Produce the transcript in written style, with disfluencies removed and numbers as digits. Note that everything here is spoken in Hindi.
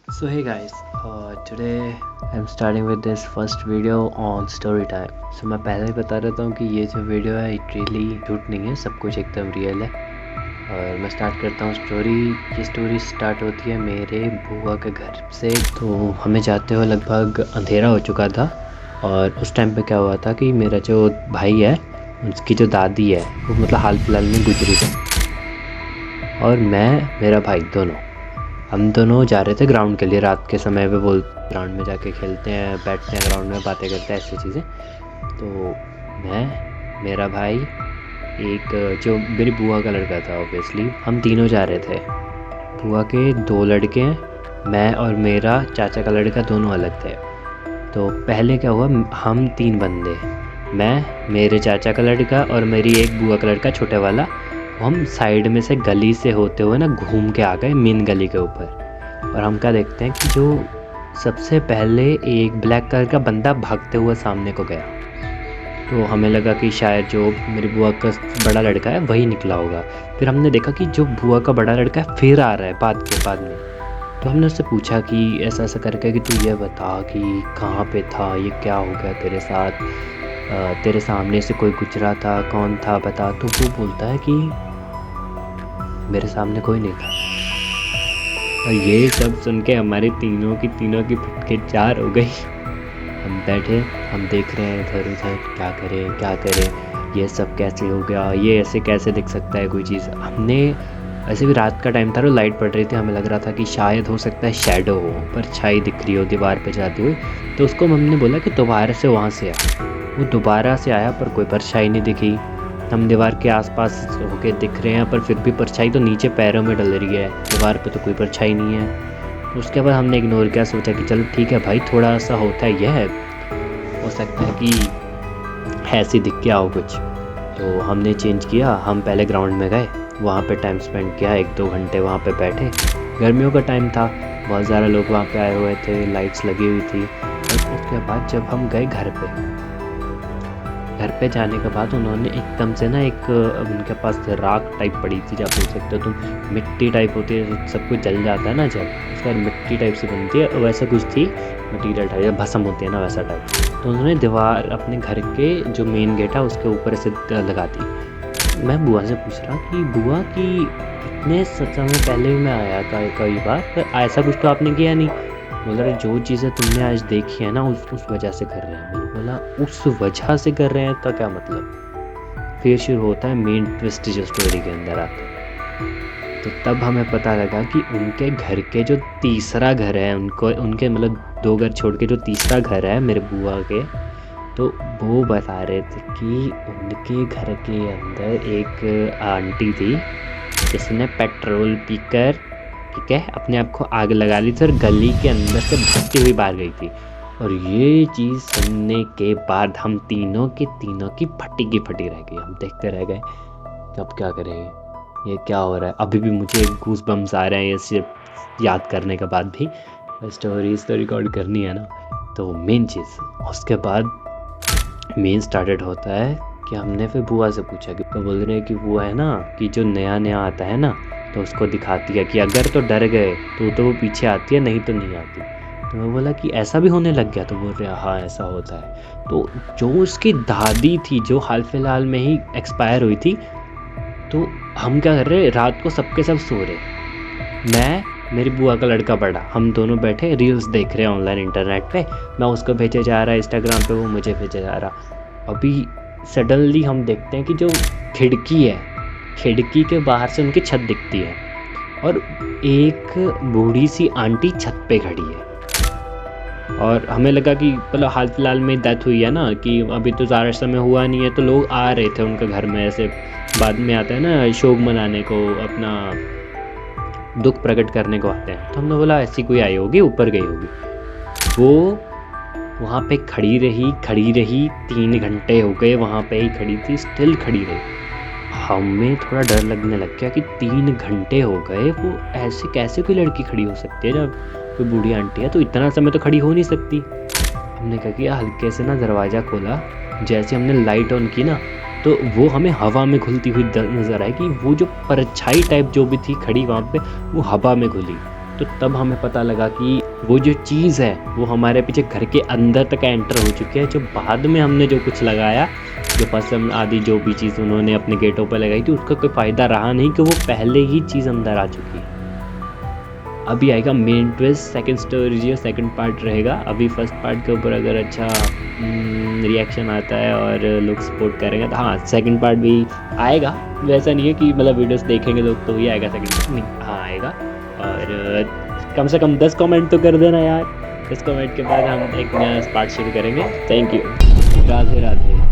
So hey guys, today I'm starting with this first video on story time. So मैं पहले ही बता देता हूँ कि ये जो वीडियो है it really झूठ नहीं है, सब कुछ एकदम रियल है। और मैं स्टार्ट करता हूँ स्टोरी। ये स्टोरी स्टार्ट होती है मेरे बुआ के घर से। तो हमें जाते हुए लगभग अंधेरा हो चुका था और उस टाइम पे क्या हुआ था कि मेरा जो भाई है उसकी जो दादी है वो मतलब हाल फिलहाल में गुजरी थी। और मैं मेरा भाई हम दोनों जा रहे थे ग्राउंड के लिए। रात के समय पे ग्राउंड में जाके खेलते हैं, बैठते हैं ग्राउंड में, बातें करते हैं, ऐसी चीज़ें। तो मैं, मेरा भाई, एक जो मेरी बुआ का लड़का था, ऑब्वियसली हम तीनों जा रहे थे। बुआ के 2 लड़के हैं, मैं और मेरा चाचा का लड़का दोनों अलग थे। तो पहले क्या हुआ, हम 3 बंदे, मैं, मेरे चाचा का लड़का और मेरी एक बुआ का लड़का छोटे वाला, हम साइड में से गली से होते हुए ना घूम के आ गए मेन गली के ऊपर। और हम क्या देखते हैं कि जो सबसे पहले एक ब्लैक कलर का बंदा भागते हुए सामने को गया। तो हमें लगा कि शायद जो मेरी बुआ का बड़ा लड़का है वही निकला होगा। फिर हमने देखा कि जो बुआ का बड़ा लड़का है फिर आ रहा है बाद में। तो हमने उससे पूछा कि ऐसा ऐसा करके कि तू ये बता कि कहाँ पे था, ये क्या हो गया तेरे साथ, तेरे सामने से कोई गुजरा था, कौन था बता। तो वो बोलता है कि मेरे सामने कोई नहीं था। और ये सब सुन के हमारी तीनों की फटके 4 हो गई। हम बैठे, हम देख रहे हैं इधर उधर, क्या करें, ये सब कैसे हो गया, ये ऐसे कैसे दिख सकता है कोई चीज़। हमने ऐसे भी रात का टाइम था, तो लाइट पड़ रही थी, हमें लग रहा था कि शायद हो सकता है शैडो हो, परछाई दिख रही हो दीवार पे जाती हुई। तो उसको हमने बोला कि दोबारा से वहाँ से आ। वो दोबारा से आया पर कोई परछाई नहीं दिखी। हम दीवार के आसपास होके दिख रहे हैं पर फिर भी परछाई तो नीचे पैरों में डल रही है, दीवार पे तो कोई परछाई नहीं है। उसके बाद हमने इग्नोर किया, सोचा कि चलो ठीक है भाई, थोड़ा सा होता है, यह हो सकता है कि ऐसे दिख के आओ कुछ। तो हमने चेंज किया, हम पहले ग्राउंड में गए, वहाँ पे टाइम स्पेंड किया, 1-2 घंटे वहाँ पे बैठे। गर्मियों का टाइम था, बहुत ज़्यादा लोग वहाँ पे आए हुए थे, लाइट्स लगी हुई थी। और उसके बाद जब हम गए घर पे जाने के बाद उन्होंने एकदम से ना एक उनके पास राख टाइप पड़ी थी, जब बोल सकते हो तुम, मिट्टी टाइप होती है, सब कुछ जल जाता है ना जब, उसका मिट्टी टाइप से बनती है, वैसा कुछ थी, मटीरियल टाइप, भस्म होती है ना वैसा टाइप। तो उन्होंने दीवार अपने घर के जो मेन गेट है उसके ऊपर से लगा दी। मैं बुआ से पूछ रहा कि बुआ कि इतने समय पहले भी मैं आया था कई बार, पर ऐसा कुछ तो आपने किया नहीं। बोल रहे जो चीज़ें तुमने आज देखी है ना उस वजह से कर रहे हैं। मैंने बोला उस वजह से कर रहे हैं का क्या मतलब। फिर शुरू होता है मेन ट्विस्ट जो स्टोरी के अंदर आता है। तो तब हमें पता लगा कि उनके घर के जो तीसरा घर है, उनके मतलब 2 घर छोड़ के जो तीसरा घर है मेरे बुआ के, तो वो बता रहे थे कि उनके घर के अंदर एक आंटी थी जिसने पेट्रोल पीकर, ठीक है, अपने आप को आग लगा ली थी और गली के अंदर से भागती हुई बाहर गई थी। और ये चीज़ सुनने के बाद हम तीनों की फटी रह गई। हम देखते रह गए अब क्या करेंगे, ये क्या हो रहा है। अभी भी मुझे गूस बम्स आ रहे हैं ये सिर्फ याद करने के बाद भी। स्टोरीज तो रिकॉर्ड करनी है ना। तो मेन चीज़ उसके बाद मेन स्टार्टेड होता है कि हमने फिर बुआ से पूछा कि तो बोल रहे हैं कि वो है ना कि जो नया आता है ना तो उसको दिखाती है कि अगर तो डर गए तो वो पीछे आती है, नहीं तो नहीं आती। तो मैं बोला कि ऐसा भी होने लग गया। तो बोल रहे हाँ ऐसा होता है। तो जो उसकी दादी थी जो हाल फिलहाल में ही एक्सपायर हुई थी, तो हम क्या कर रहे, रात को सबके सब सो रहे, मैं, मेरी बुआ का लड़का बड़ा, हम दोनों बैठे रील्स देख रहे हैं ऑनलाइन इंटरनेट पे। मैं उसको भेजे जा रहा है इंस्टाग्राम पे, वो मुझे भेजे जा रहा। अभी सडनली हम देखते हैं कि जो खिड़की है, खिड़की के बाहर से उनकी छत दिखती है और एक बूढ़ी सी आंटी छत पे खड़ी है। और हमें लगा कि मतलब हाल फिलहाल में डेथ हुई है ना, कि अभी तो ज़्यादा समय हुआ नहीं है, तो लोग आ रहे थे उनके घर में, ऐसे बाद में आता है ना शोक मनाने को, अपना दुख प्रकट करने को आते हैं। तो हमने बोला ऐसी कोई आई होगी, ऊपर गई होगी। वो वहाँ पे खड़ी रही 3 घंटे हो गए, वहाँ पे ही खड़ी थी, स्टिल खड़ी रही। हमें थोड़ा डर लगने लग गया कि 3 घंटे हो गए, वो ऐसे कैसे कोई लड़की खड़ी हो सकती है, जब कोई बूढ़ी आंटी है तो इतना समय तो खड़ी हो नहीं सकती। हमने कहा कि हल्के से ना दरवाज़ा खोला, जैसे हमने लाइट ऑन की ना तो वो हमें हवा में घुलती हुई नज़र आई कि वो जो परछाई टाइप जो भी थी खड़ी वहाँ पे, वो हवा में घुली। तो तब हमें पता लगा कि वो जो चीज़ है वो हमारे पीछे घर के अंदर तक एंटर हो चुकी है। जो बाद में हमने जो कुछ लगाया, जो फसल आदि जो भी चीज़ उन्होंने अपने गेटों पर लगाई थी, उसका कोई फ़ायदा रहा नहीं कि वो पहले ही चीज़ अंदर आ चुकी है। अभी आएगा main twist, second story, second part रहेगा। अभी फर्स्ट पार्ट के ऊपर अगर अच्छा रिएक्शन आता है और लोग सपोर्ट करेंगे तो हाँ सेकंड पार्ट भी आएगा। वैसा नहीं है कि मतलब वीडियोस देखेंगे लोग तो ही आएगा सेकंड पार्ट, नहीं हाँ आएगा। और कम से कम 10 कमेंट तो कर देना यार। 10 कमेंट के बाद हम एक नया पार्ट शुरू करेंगे। Thank you, Radhe Radhe.